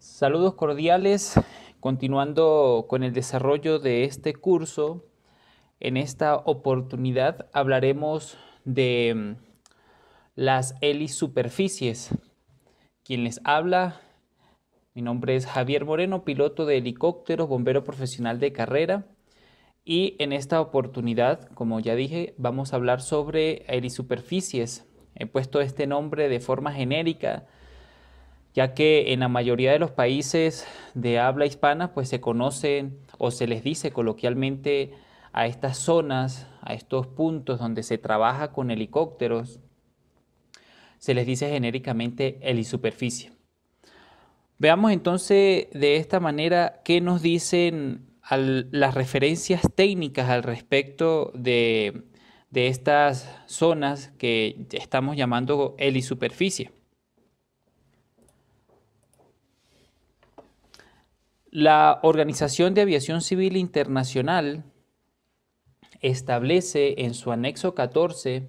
Saludos cordiales, continuando con el desarrollo de este curso. En esta oportunidad hablaremos de las helisuperficies. Quien les habla, mi nombre es Javier Moreno, piloto de helicópteros, bombero profesional de carrera. Y en esta oportunidad, como ya dije, vamos a hablar sobre helisuperficies. He puesto este nombre de forma genérica, ya que en la mayoría de los países de habla hispana pues se conocen o se les dice coloquialmente a estas zonas, a estos puntos donde se trabaja con helicópteros, se les dice genéricamente helisuperficie. Veamos entonces de esta manera qué nos dicen las referencias técnicas al respecto de estas zonas que estamos llamando helisuperficie. La Organización de Aviación Civil Internacional establece en su anexo 14,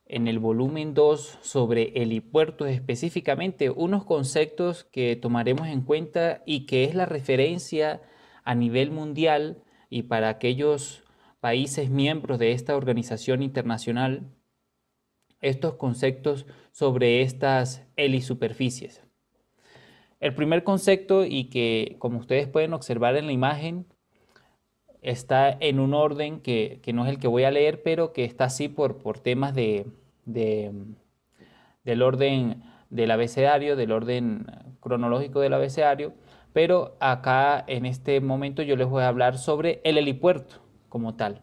en el volumen 2 sobre helipuertos específicamente, unos conceptos que tomaremos en cuenta y que es la referencia a nivel mundial y para aquellos países miembros de esta organización internacional, estos conceptos sobre estas helisuperficies. El primer concepto, y que como ustedes pueden observar en la imagen, está en un orden que no es el que voy a leer, pero que está así por temas del orden del abecedario, del orden cronológico del abecedario, pero acá en este momento yo les voy a hablar sobre el helipuerto como tal.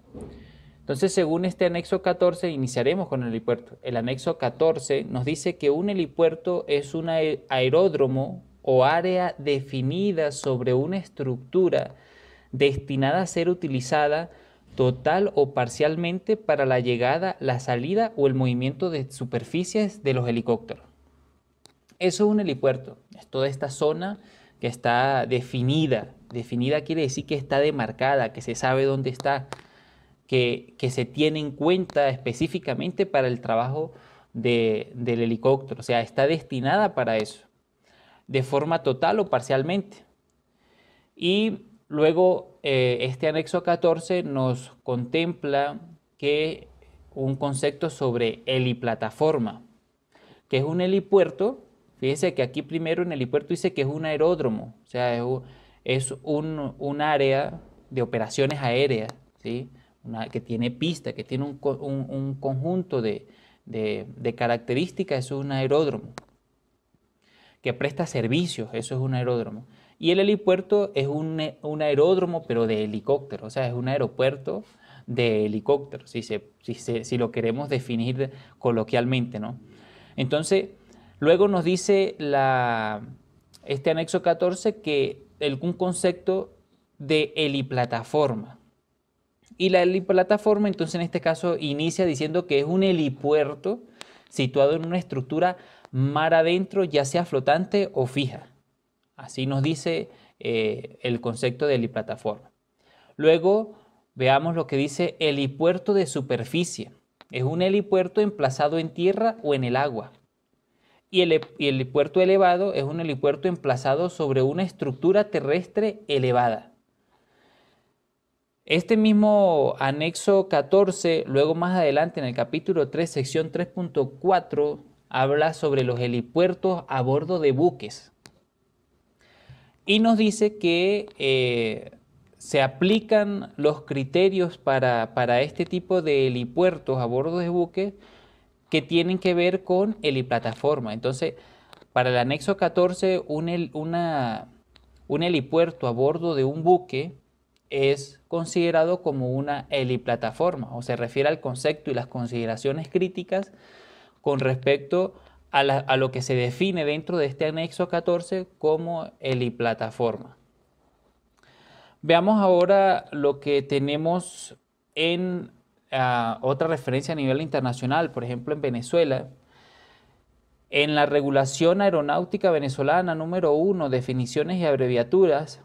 Entonces, según este anexo 14, iniciaremos con el helipuerto. El anexo 14 nos dice que un helipuerto es un aeródromo o área definida sobre una estructura destinada a ser utilizada total o parcialmente para la llegada, la salida o el movimiento de superficies de los helicópteros. Eso es un helipuerto, es toda esta zona que está definida. Definida quiere decir que está demarcada, que se sabe dónde está, que se tiene en cuenta específicamente para el trabajo del helicóptero. O sea, está destinada para eso, de forma total o parcialmente. Y luego este anexo 14 nos contempla que un concepto sobre heliplataforma, que es un helipuerto. Fíjese que aquí primero en helipuerto dice que es un aeródromo, o sea, es un área de operaciones aéreas, ¿sí? Que tiene pista, que tiene un conjunto de características, eso es un aeródromo. Que presta servicios, eso es un aeródromo. Y el helipuerto es un aeródromo, pero de helicóptero, o sea, es un aeropuerto de helicópteros, si lo queremos definir coloquialmente, ¿no? Entonces, luego nos dice este anexo 14 que un concepto de heliplataforma. Y la heliplataforma, entonces en este caso, inicia diciendo que es un helipuerto situado en una estructura mar adentro, ya sea flotante o fija. Así nos dice el concepto de heliplataforma. Luego veamos lo que dice helipuerto de superficie. Es un helipuerto emplazado en tierra o en el agua. Y el helipuerto elevado es un helipuerto emplazado sobre una estructura terrestre elevada. Este mismo anexo 14, luego más adelante en el capítulo 3, sección 3.4, habla sobre los helipuertos a bordo de buques. Y nos dice que se aplican los criterios para este tipo de helipuertos a bordo de buques que tienen que ver con heliplataforma. Entonces, para el anexo 14, un helipuerto a bordo de un buque es considerado como una heliplataforma, o se refiere al concepto y las consideraciones críticas con respecto a lo que se define dentro de este anexo 14 como heliplataforma. Veamos ahora lo que tenemos en otra referencia a nivel internacional, por ejemplo en Venezuela. En la regulación aeronáutica venezolana número 1, definiciones y abreviaturas,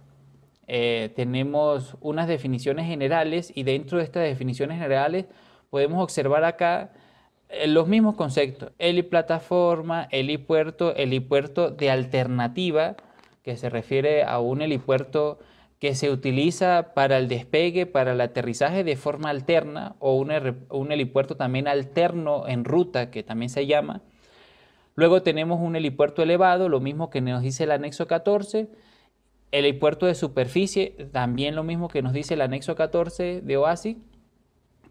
tenemos unas definiciones generales y dentro de estas definiciones generales podemos observar acá los mismos conceptos: heliplataforma, helipuerto, helipuerto de alternativa, que se refiere a un helipuerto que se utiliza para el despegue, para el aterrizaje de forma alterna, o un helipuerto también alterno en ruta, que también se llama. Luego tenemos un helipuerto elevado, lo mismo que nos dice el anexo 14. El helipuerto de superficie, también lo mismo que nos dice el anexo 14 de OASI.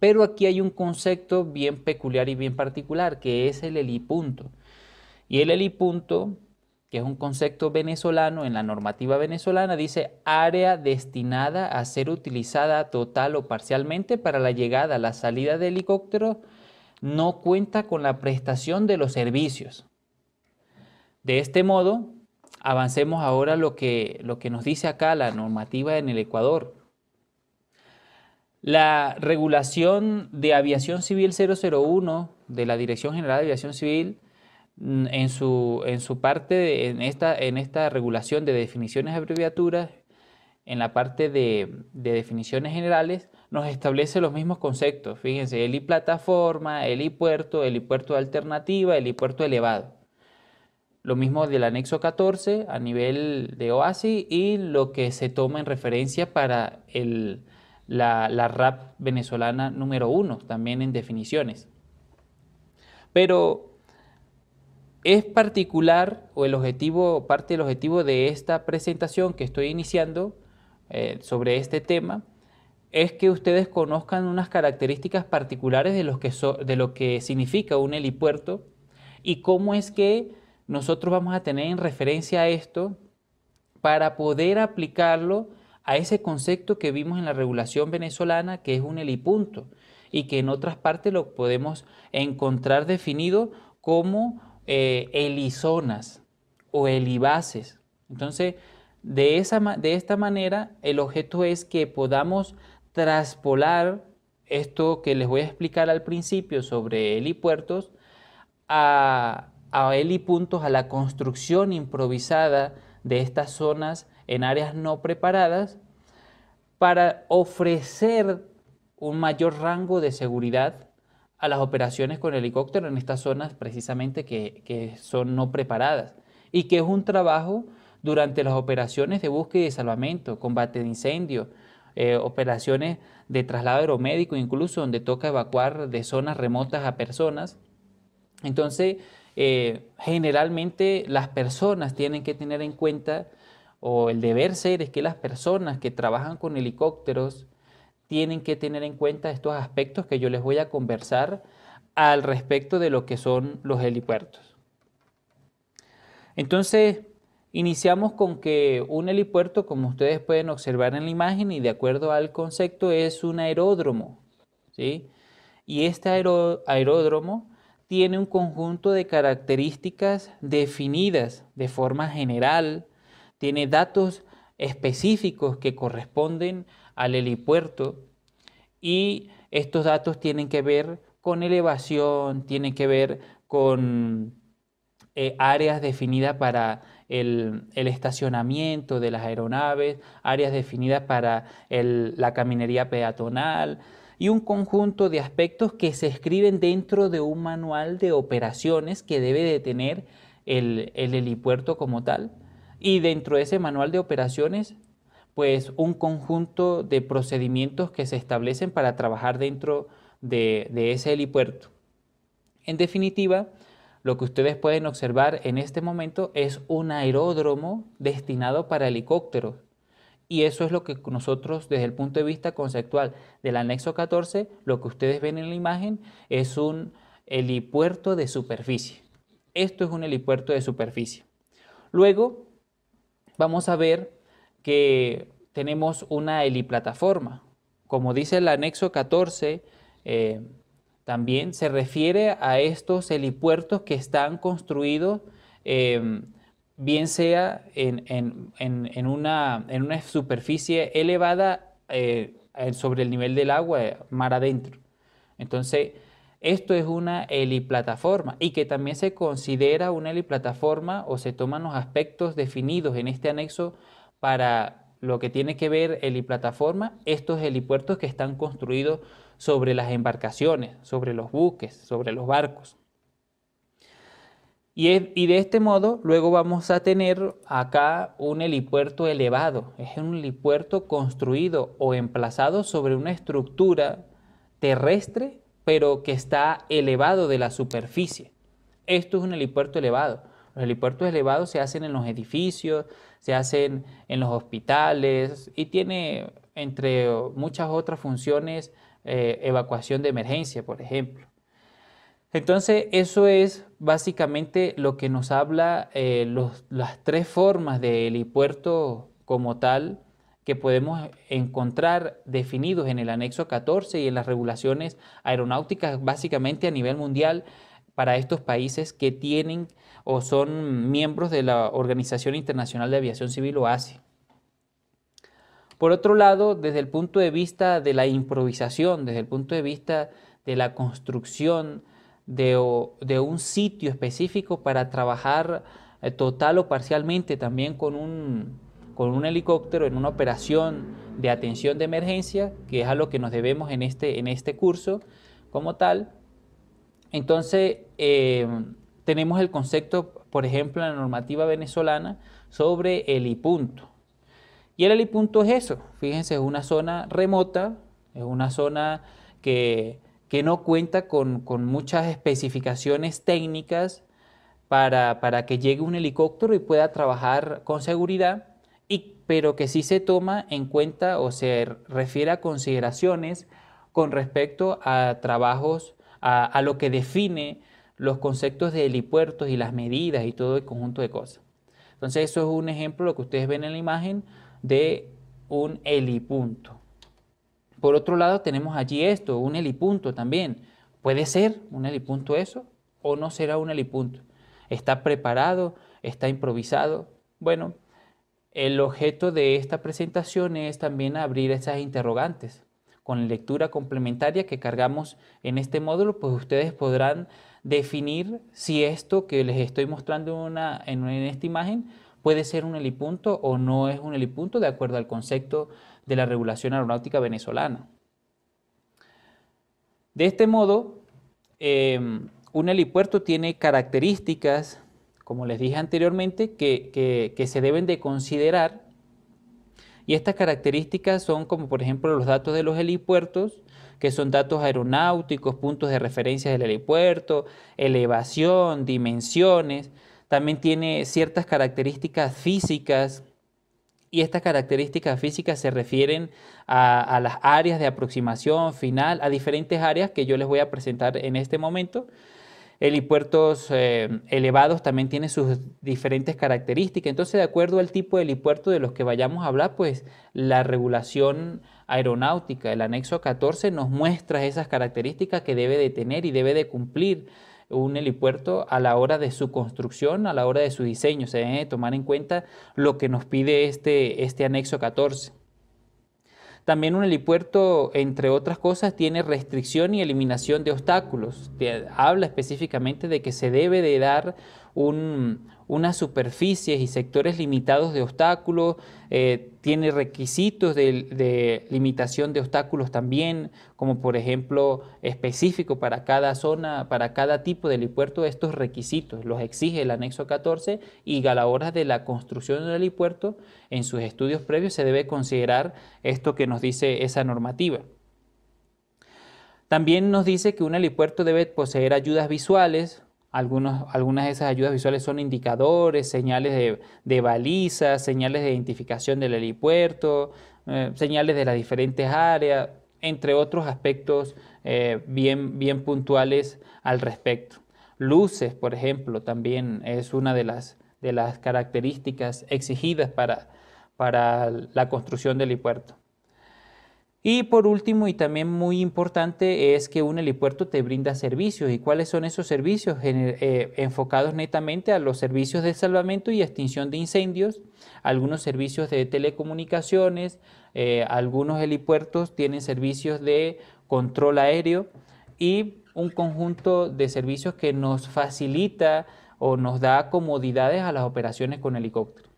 Pero aquí hay un concepto bien peculiar y bien particular, que es el helipunto. Y el helipunto, que es un concepto venezolano en la normativa venezolana, dice área destinada a ser utilizada total o parcialmente para la llegada, la salida de helicóptero, no cuenta con la prestación de los servicios. De este modo, avancemos ahora a lo que nos dice acá la normativa en el Ecuador. La regulación de aviación civil 001 de la Dirección General de Aviación Civil, en su parte, en esta regulación de definiciones de abreviaturas, en la parte de definiciones generales, nos establece los mismos conceptos. Fíjense, heliplataforma, helipuerto, helipuerto de alternativa, helipuerto elevado. Lo mismo del anexo 14 a nivel de OASI y lo que se toma en referencia para la RAP venezolana número 1, también en definiciones. Pero es particular, o parte del objetivo de esta presentación que estoy iniciando sobre este tema, es que ustedes conozcan unas características particulares de lo que significa un helipuerto y cómo es que nosotros vamos a tener en referencia a esto para poder aplicarlo a ese concepto que vimos en la regulación venezolana, que es un helipunto, y que en otras partes lo podemos encontrar definido como helizonas o helibases. Entonces, de esta manera, el objeto es que podamos traspolar esto que les voy a explicar al principio sobre helipuertos a helipuntos, a la construcción improvisada de estas zonas en áreas no preparadas para ofrecer un mayor rango de seguridad a las operaciones con helicóptero en estas zonas precisamente que son no preparadas y que es un trabajo durante las operaciones de búsqueda y salvamento, combate de incendio, operaciones de traslado aeromédico, incluso donde toca evacuar de zonas remotas a personas. Entonces, generalmente las personas tienen que tener en cuenta, o el deber ser es que las personas que trabajan con helicópteros tienen que tener en cuenta estos aspectos que yo les voy a conversar al respecto de lo que son los helipuertos. Entonces, iniciamos con que un helipuerto, como ustedes pueden observar en la imagen y de acuerdo al concepto, es un aeródromo, ¿sí? Y este aeródromo tiene un conjunto de características definidas de forma general, tiene datos específicos que corresponden al helipuerto y estos datos tienen que ver con elevación, tienen que ver con áreas definidas para el estacionamiento de las aeronaves, áreas definidas para la caminería peatonal y un conjunto de aspectos que se escriben dentro de un manual de operaciones que debe de tener el helipuerto como tal. Y dentro de ese manual de operaciones, pues un conjunto de procedimientos que se establecen para trabajar dentro de ese helipuerto. En definitiva, lo que ustedes pueden observar en este momento es un aeródromo destinado para helicópteros. Y eso es lo que nosotros, desde el punto de vista conceptual del anexo 14, lo que ustedes ven en la imagen es un helipuerto de superficie. Esto es un helipuerto de superficie. Luego, vamos a ver que tenemos una heliplataforma. Como dice el anexo 14, también se refiere a estos helipuertos que están construidos bien sea en una superficie elevada sobre el nivel del agua, mar adentro. Entonces, esto es una heliplataforma y que también se considera una heliplataforma o se toman los aspectos definidos en este anexo para lo que tiene que ver heliplataforma, estos helipuertos que están construidos sobre las embarcaciones, sobre los buques, sobre los barcos. Y de este modo, luego vamos a tener acá un helipuerto elevado. Es un helipuerto construido o emplazado sobre una estructura terrestre, pero que está elevado de la superficie. Esto es un helipuerto elevado. Los helipuertos elevados se hacen en los edificios, se hacen en los hospitales y tiene, entre muchas otras funciones, evacuación de emergencia, por ejemplo. Entonces, eso es básicamente lo que nos habla las tres formas de helipuerto como tal que podemos encontrar definidos en el anexo 14 y en las regulaciones aeronáuticas básicamente a nivel mundial para estos países que tienen o son miembros de la Organización Internacional de Aviación Civil o ACI. Por otro lado, desde el punto de vista de la improvisación, desde el punto de vista de la construcción de un sitio específico para trabajar total o parcialmente también con un helicóptero en una operación de atención de emergencia, que es a lo que nos debemos en este curso como tal. Entonces, tenemos el concepto, por ejemplo, en la normativa venezolana sobre helipunto. Y el helipunto es eso, fíjense, es una zona remota, es una zona que no cuenta con muchas especificaciones técnicas para que llegue un helicóptero y pueda trabajar con seguridad, pero que sí se toma en cuenta o se refiere a consideraciones con respecto a trabajos, a lo que define los conceptos de helipuertos y las medidas y todo el conjunto de cosas. Entonces eso es un ejemplo, lo que ustedes ven en la imagen, de un helipunto. Por otro lado tenemos allí esto, un helipunto también. ¿Puede ser un helipunto eso o no será un helipunto? ¿Está preparado? ¿Está improvisado? Bueno, el objeto de esta presentación es también abrir esas interrogantes. Con la lectura complementaria que cargamos en este módulo, pues ustedes podrán definir si esto que les estoy mostrando en esta imagen puede ser un helipunto o no es un helipunto de acuerdo al concepto de la regulación aeronáutica venezolana. De este modo, un helipuerto tiene características, como les dije anteriormente, que se deben de considerar, y estas características son como por ejemplo los datos de los helipuertos, que son datos aeronáuticos, puntos de referencia del helipuerto, elevación, dimensiones. También tiene ciertas características físicas, y estas características físicas se refieren a las áreas de aproximación final, a diferentes áreas que yo les voy a presentar en este momento. Helipuertos elevados también tienen sus diferentes características. Entonces, de acuerdo al tipo de helipuerto de los que vayamos a hablar, pues la regulación aeronáutica, el anexo 14, nos muestra esas características que debe de tener y debe de cumplir un helipuerto a la hora de su construcción, a la hora de su diseño. Se debe tomar en cuenta lo que nos pide este anexo 14. También un helipuerto, entre otras cosas, tiene restricción y eliminación de obstáculos. Habla específicamente de que se debe de dar unas superficies y sectores limitados de obstáculos, tiene requisitos de limitación de obstáculos también, como por ejemplo específico para cada zona, para cada tipo de helipuerto. Estos requisitos los exige el anexo 14 y a la hora de la construcción del helipuerto, en sus estudios previos se debe considerar esto que nos dice esa normativa. También nos dice que un helipuerto debe poseer ayudas visuales. Algunas de esas ayudas visuales son indicadores, señales de balizas, señales de identificación del helipuerto, señales de las diferentes áreas, entre otros aspectos bien puntuales al respecto. Luces, por ejemplo, también es una de las características exigidas para la construcción del helipuerto. Y por último, y también muy importante, es que un helipuerto te brinda servicios. ¿Y cuáles son esos servicios? Enfocados netamente a los servicios de salvamento y extinción de incendios, algunos servicios de telecomunicaciones, algunos helipuertos tienen servicios de control aéreo y un conjunto de servicios que nos facilita o nos da comodidades a las operaciones con helicóptero.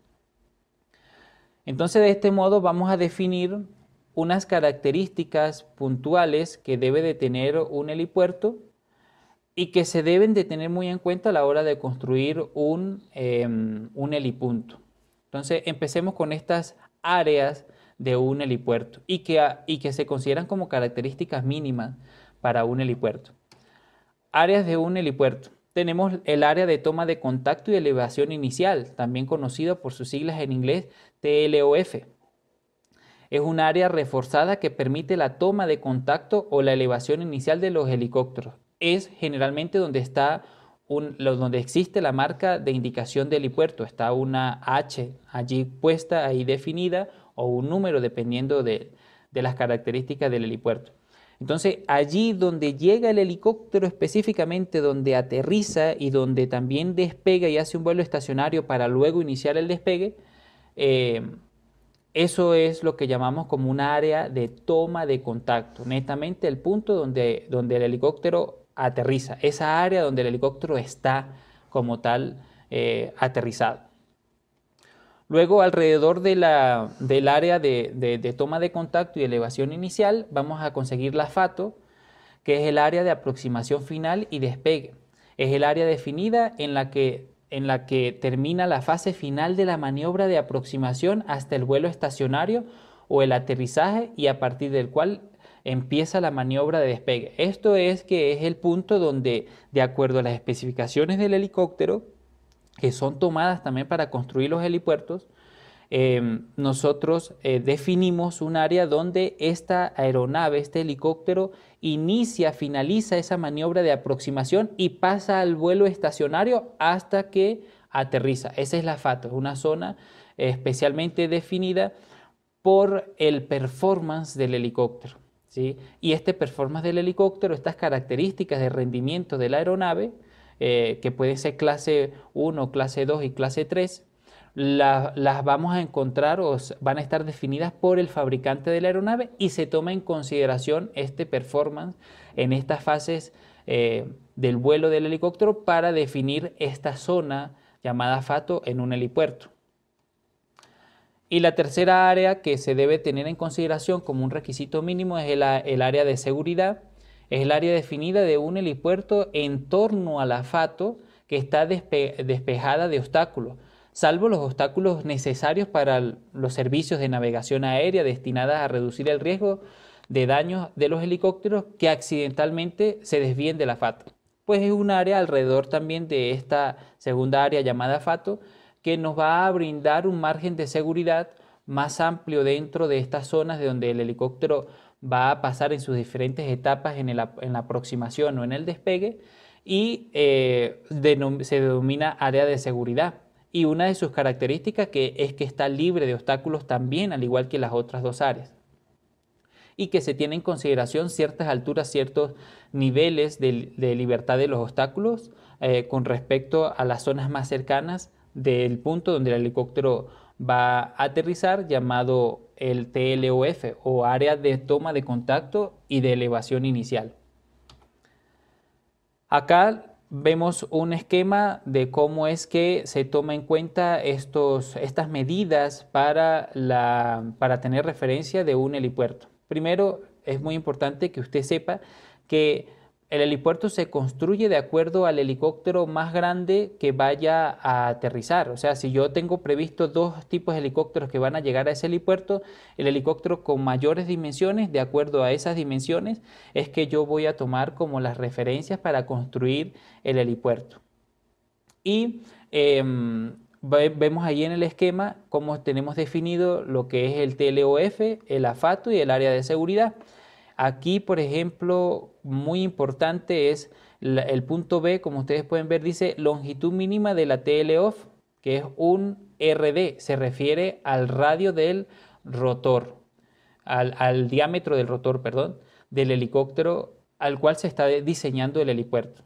Entonces, de este modo vamos a definir unas características puntuales que debe de tener un helipuerto y que se deben de tener muy en cuenta a la hora de construir un helipunto. Entonces, empecemos con estas áreas de un helipuerto y que se consideran como características mínimas para un helipuerto. Áreas de un helipuerto. Tenemos el área de toma de contacto y elevación inicial, también conocido por sus siglas en inglés TLOF. Es un área reforzada que permite la toma de contacto o la elevación inicial de los helicópteros. Es generalmente donde está donde existe la marca de indicación del helipuerto. Está una H allí puesta, ahí definida, o un número dependiendo de las características del helipuerto. Entonces, allí donde llega el helicóptero específicamente, donde aterriza y donde también despega y hace un vuelo estacionario para luego iniciar el despegue, eso es lo que llamamos como un área de toma de contacto, netamente el punto donde el helicóptero aterriza, esa área donde el helicóptero está como tal aterrizado. Luego, alrededor del área de toma de contacto y elevación inicial, vamos a conseguir la FATO, que es el área de aproximación final y despegue. Es el área definida en la que termina la fase final de la maniobra de aproximación hasta el vuelo estacionario o el aterrizaje, y a partir del cual empieza la maniobra de despegue. Esto es que es el punto donde, de acuerdo a las especificaciones del helicóptero, que son tomadas también para construir los helipuertos, nosotros definimos un área donde esta aeronave, este helicóptero, finaliza esa maniobra de aproximación y pasa al vuelo estacionario hasta que aterriza. Esa es la FATO, es una zona especialmente definida por el performance del helicóptero, ¿sí? Y este performance del helicóptero, estas características de rendimiento de la aeronave, que pueden ser clase 1, clase 2 y clase 3, las vamos a encontrar o van a estar definidas por el fabricante de la aeronave, y se toma en consideración este performance en estas fases del vuelo del helicóptero para definir esta zona llamada FATO en un helipuerto. Y la tercera área que se debe tener en consideración como un requisito mínimo es el área de seguridad. Es el área definida de un helipuerto en torno a la FATO que está despejada de obstáculos, salvo los obstáculos necesarios para los servicios de navegación aérea destinadas a reducir el riesgo de daños de los helicópteros que accidentalmente se desvíen de la FATO. Pues es un área alrededor también de esta segunda área llamada FATO, que nos va a brindar un margen de seguridad más amplio dentro de estas zonas de donde el helicóptero va a pasar en sus diferentes etapas en la aproximación o en el despegue, y se denomina área de seguridad. Y una de sus características es que está libre de obstáculos también, al igual que las otras dos áreas, y que se tiene en consideración ciertas alturas, ciertos niveles de libertad de los obstáculos con respecto a las zonas más cercanas del punto donde el helicóptero va a aterrizar, llamado el TLOF, o área de toma de contacto y de elevación inicial. Acá vemos un esquema de cómo es que se toma en cuenta estas medidas para tener referencia de un helipuerto. Primero, es muy importante que usted sepa que el helipuerto se construye de acuerdo al helicóptero más grande que vaya a aterrizar. O sea, si yo tengo previsto dos tipos de helicópteros que van a llegar a ese helipuerto, el helicóptero con mayores dimensiones, de acuerdo a esas dimensiones, es que yo voy a tomar como las referencias para construir el helipuerto. Y vemos ahí en el esquema cómo tenemos definido lo que es el TLOF, el AFATO y el área de seguridad. Aquí, por ejemplo, muy importante es el punto B, como ustedes pueden ver, dice longitud mínima de la TLOF, que es un RD, se refiere al radio del rotor, al diámetro del rotor, perdón, del helicóptero al cual se está diseñando el helipuerto.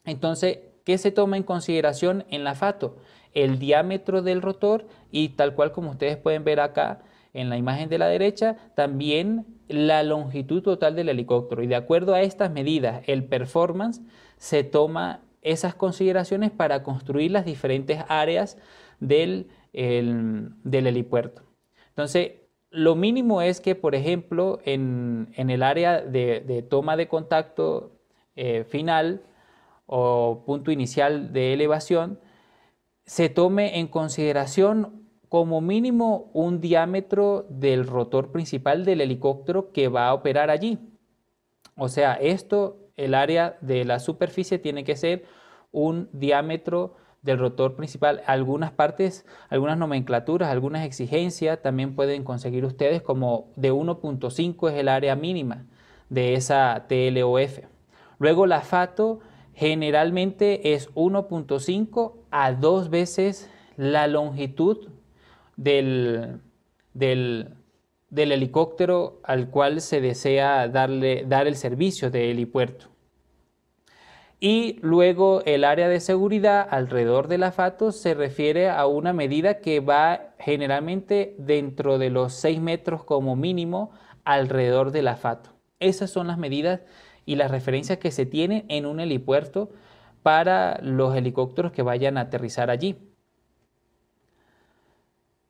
Entonces, ¿qué se toma en consideración en la FATO? El diámetro del rotor, y tal cual como ustedes pueden ver acá en la imagen de la derecha, también la longitud total del helicóptero. Y de acuerdo a estas medidas, el performance, se toma esas consideraciones para construir las diferentes áreas del helipuerto. Entonces, lo mínimo es que, por ejemplo, en el área de toma de contacto final, o punto inicial de elevación, se tome en consideración como mínimo un diámetro del rotor principal del helicóptero que va a operar allí. O sea, el área de la superficie tiene que ser un diámetro del rotor principal. Algunas partes, algunas nomenclaturas, algunas exigencias también pueden conseguir ustedes, como de 1.5 es el área mínima de esa TLOF. Luego la FATO generalmente es 1.5 a 2 veces la longitud del helicóptero al cual se desea dar el servicio de helipuerto. Y luego el área de seguridad alrededor de la FATO se refiere a una medida que va generalmente dentro de los 6 metros como mínimo alrededor de la FATO. Esas son las medidas y las referencias que se tienen en un helipuerto para los helicópteros que vayan a aterrizar allí.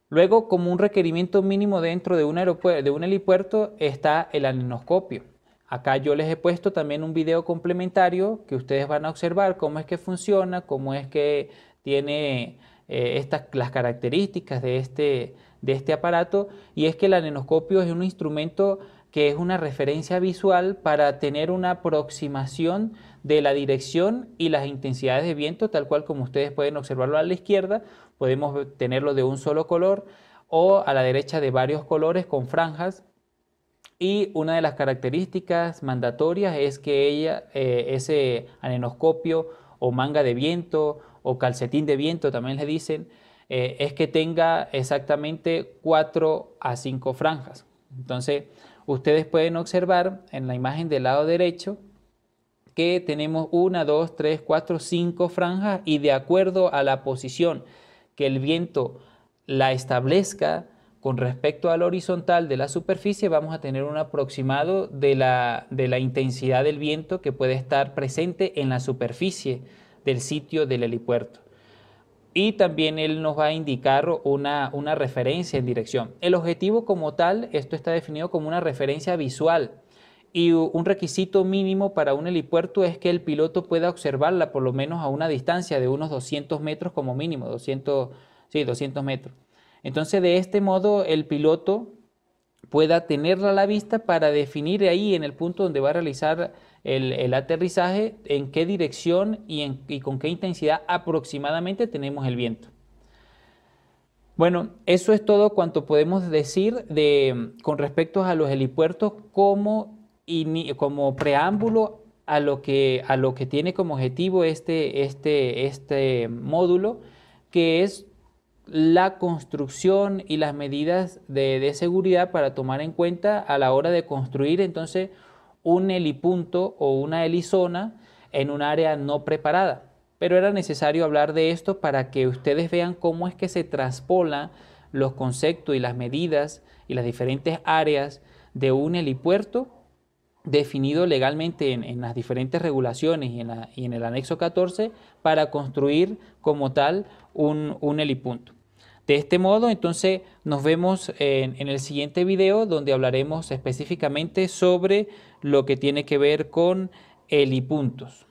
Luego, como un requerimiento mínimo dentro de un helipuerto está el anenoscopio. Acá yo les he puesto también un video complementario que ustedes van a observar cómo es que funciona, cómo es que tiene las características de este aparato, y es que el anenoscopio es un instrumento que es una referencia visual para tener una aproximación de la dirección y las intensidades de viento, tal cual como ustedes pueden observarlo a la izquierda. Podemos tenerlo de un solo color o a la derecha de varios colores con franjas. Y una de las características mandatorias es que ese anenoscopio o manga de viento o calcetín de viento también le dicen, es que tenga exactamente 4 a 5 franjas. Entonces, ustedes pueden observar en la imagen del lado derecho que tenemos 1, 2, 3, 4, 5 franjas, y de acuerdo a la posición que el viento la establezca con respecto al horizontal de la superficie, vamos a tener un aproximado de la intensidad del viento que puede estar presente en la superficie del sitio del helipuerto. Y también él nos va a indicar una referencia en dirección. El objetivo como tal, esto está definido como una referencia visual, y un requisito mínimo para un helipuerto es que el piloto pueda observarla por lo menos a una distancia de unos 200 metros como mínimo, 200 metros. Entonces, de este modo, el piloto pueda tenerla a la vista para definir ahí en el punto donde va a realizar el aterrizaje en qué dirección y con qué intensidad aproximadamente tenemos el viento. Bueno, eso es todo cuanto podemos decir con respecto a los helipuertos como preámbulo a lo que tiene como objetivo este módulo, que es la construcción y las medidas de seguridad para tomar en cuenta a la hora de construir entonces un helipunto o una helizona en un área no preparada. Pero era necesario hablar de esto para que ustedes vean cómo es que se traspolan los conceptos y las medidas y las diferentes áreas de un helipuerto definido legalmente en las diferentes regulaciones y en el anexo 14 para construir como tal un helipunto. De este modo, entonces, nos vemos en el siguiente video, donde hablaremos específicamente sobre lo que tiene que ver con helipuntos.